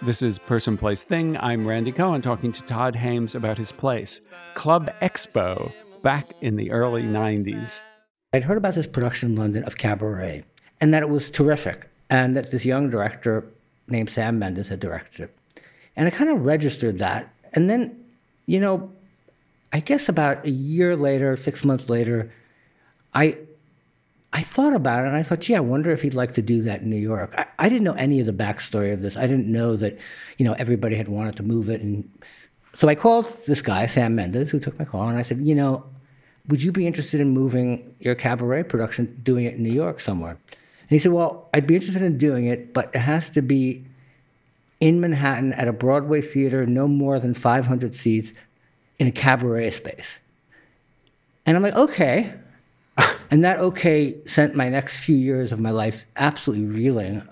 This is Person, Place, Thing. I'm Randy Cohen talking to Todd Haimes about his place, Club Expo, back in the early 90s. I'd heard about this production in London of Cabaret, and that it was terrific, and that this young director named Sam Mendes had directed it. And I kind of registered that. And then, you know, I guess about a year later, 6 months later, I thought about it, and I thought, gee, I wonder if he'd like to do that in New York. I didn't know any of the backstory of this. I didn't know that, you know, everybody had wanted to move it. And so I called this guy, Sam Mendes, who took my call, and I said, you know, would you be interested in moving your Cabaret production, doing it in New York somewhere? And he said, well, I'd be interested in doing it, but it has to be in Manhattan at a Broadway theater, no more than 500 seats in a cabaret space. And I'm like, okay. And that okay sent my next few years of my life absolutely reeling.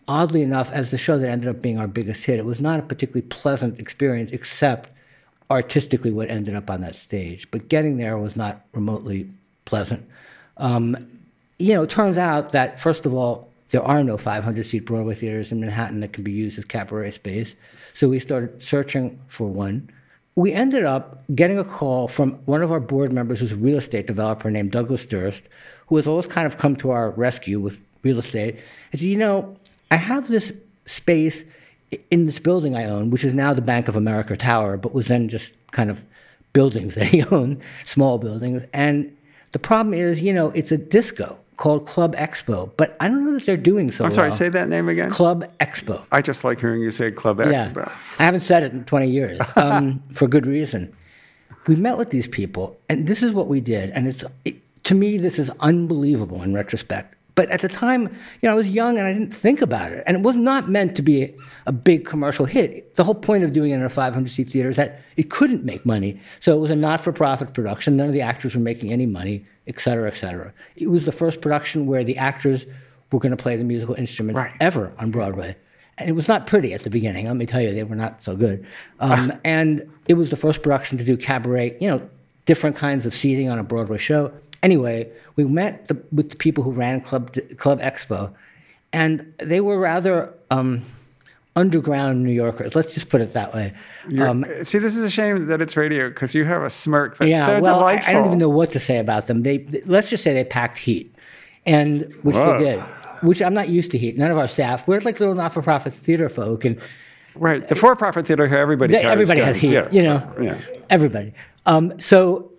Oddly enough, as the show that ended up being our biggest hit, it was not a particularly pleasant experience, except artistically what ended up on that stage. But getting there was not remotely pleasant. You know, it turns out that, first of all, there are no 500-seat Broadway theaters in Manhattan that can be used as cabaret space. So we started searching for one. We ended up getting a call from one of our board members, who's a real estate developer named Douglas Durst, who has always kind of come to our rescue with real estate. He said, you know, I have this space in this building I own, which is now the Bank of America Tower, but was then just kind of buildings that he owned, small buildings. And the problem is, you know, it's a disco called Club Expo, but I don't know that they're doing so well. I'm sorry, say that name again? Club Expo. I just like hearing you say Club Expo. I haven't said it in 20 years, for good reason. We met with these people, and this is what we did, and to me, this is unbelievable in retrospect. But at the time, you know, I was young and I didn't think about it, and it was not meant to be a big commercial hit. The whole point of doing it in a 500-seat theater is that it couldn't make money, so it was a not-for-profit production. None of the actors were making any money, et cetera, et cetera. It was the first production where the actors were going to play the musical instruments ever on Broadway. And it was not pretty at the beginning. Let me tell you, they were not so good. And it was the first production to do cabaret, you know, different kinds of seating on a Broadway show. Anyway, we met with the people who ran Club Expo, and they were rather underground New Yorkers. Let's just put it that way. See, this is a shame that it's radio, because you have a smirk that's so delightful. I don't even know what to say about them. Let's just say they packed heat, and which they did. Which I'm not used to heat. None of our staff. We're like little not-for-profit theater folk, and right. The for-profit theater here, everybody has heat. Yeah. You know, everybody. So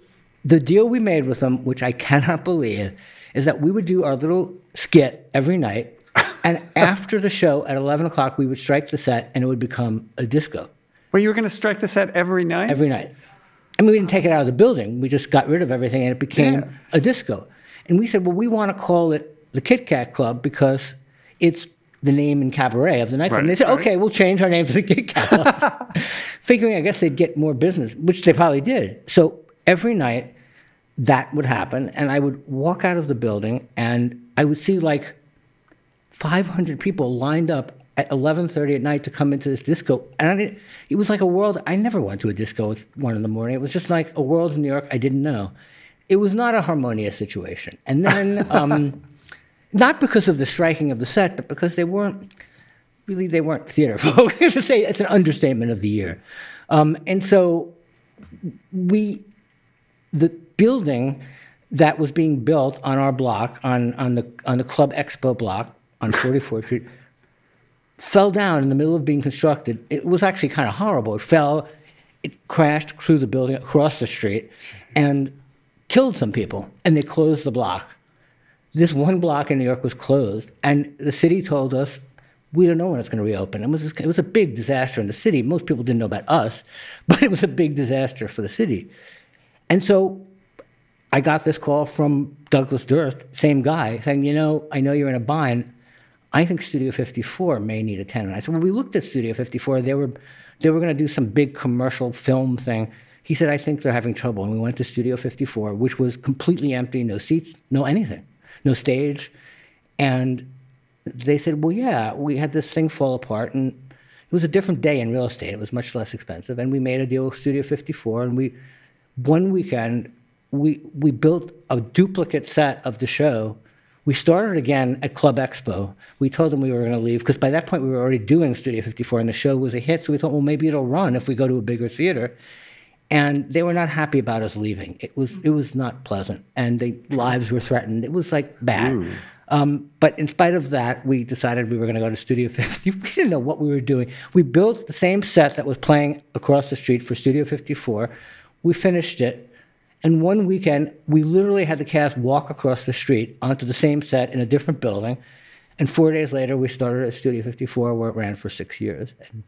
the deal we made with them, which I cannot believe, is that we would do our little skit every night, and after the show at 11 o'clock, we would strike the set, and it would become a disco. Well, you were going to strike the set every night? Every night. I mean, we didn't take it out of the building. We just got rid of everything, and it became a disco. And we said, well, we want to call it the Kit Kat Club because it's the name in cabaret of the nightclub. And they said, okay, we'll change our name to the Kit Kat Club. Figuring, I guess, they'd get more business, which they probably did. So every night, that would happen, and I would walk out of the building, and I would see like 500 people lined up at 11:30 at night to come into this disco. And it was like a world. I never went to a disco at 1 in the morning. It was just like a world in New York I didn't know. It was not a harmonious situation. And then, not because of the striking of the set, but because they weren't theater folk. To say it's an understatement of the year. And so the building that was being built on our block, on the Club Expo block on 44th Street, fell down in the middle of being constructed. It was actually kind of horrible. It fell, it crashed through the building across the street, and killed some people. And they closed the block. This one block in New York was closed, and the city told us, we don't know when it's going to reopen. It was a big disaster in the city. Most people didn't know about us, but it was a big disaster for the city. And so I got this call from Douglas Durst, same guy, saying, you know, I know you're in a bind. I think Studio 54 may need a tenant. I said, well, we looked at Studio 54. They were going to do some big commercial film thing. He said, I think they're having trouble. And we went to Studio 54, which was completely empty, no seats, no anything, no stage. And they said, well, yeah, we had this thing fall apart, and it was a different day in real estate. It was much less expensive. And we made a deal with Studio 54, and one weekend, we built a duplicate set of the show We started again at Club Expo. We told them we were going to leave because by that point we were already doing Studio 54 and the show was a hit. So we thought, well, maybe it'll run if we go to a bigger theater. And they were not happy about us leaving. It was not pleasant, and the lives were threatened. It was like bad. But in spite of that, we decided we were going to go to Studio 50. We didn't know what we were doing. We built the same set that was playing across the street for Studio 54. We finished it. And one weekend, we literally had the cast walk across the street onto the same set in a different building. And 4 days later, we started at Studio 54, where it ran for 6 years, and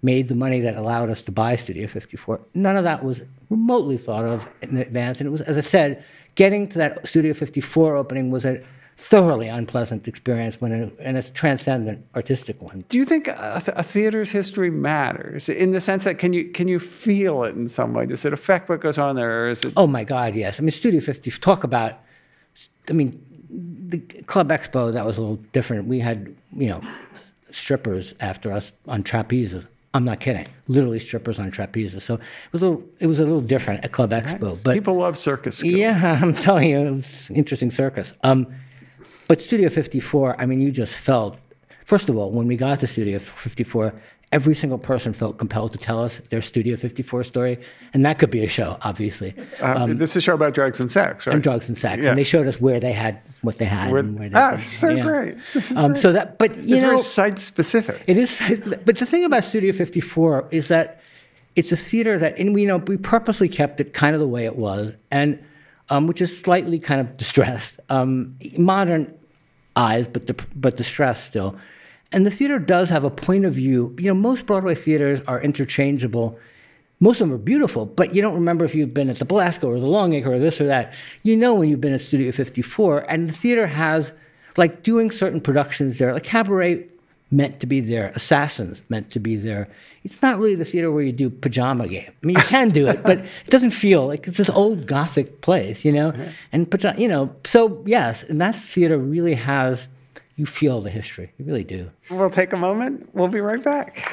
made the money that allowed us to buy Studio 54. None of that was remotely thought of in advance. And it was, as I said, getting to that Studio 54 opening was a thoroughly unpleasant experience and a transcendent artistic one. Do you think a theater's history matters in the sense that can you feel it in some way? Does it affect what goes on there, or is it? Oh my God, yes. I mean, Studio 50. Talk about. I mean, the Club Expo, that was a little different. We had strippers after us on trapezes. I'm not kidding. Literally strippers on trapezes. So it was a little different at Club Expo. Nice. But people love circus skills. Yeah, I'm telling you, it was interesting circus. But Studio 54, I mean, you just felt, first of all, when we got to Studio 54, every single person felt compelled to tell us their Studio 54 story. And that could be a show, obviously. This is a show about drugs and sex, right? And drugs and sex. Yeah. And they showed us where they had what they had. And where they great. This is great. So that, but it's very site-specific. It is. But the thing about Studio 54 is that it's a theater that, and we purposely kept it kind of the way it was, and which is slightly kind of distressed. Modern eyes, but distressed still. And the theater does have a point of view. Most Broadway theaters are interchangeable. Most of them are beautiful, but you don't remember if you've been at the Belasco or the Longacre or this or that. When you've been at Studio 54. And the theater has, like, doing certain productions there, like Cabaret meant to be there, Assassins meant to be there. It's not really the theater where you do Pajama Game. I mean, you can do it, but it doesn't feel like it's this old Gothic place, And, so yes, and that theater really has, you feel the history. You really do. We'll take a moment. We'll be right back.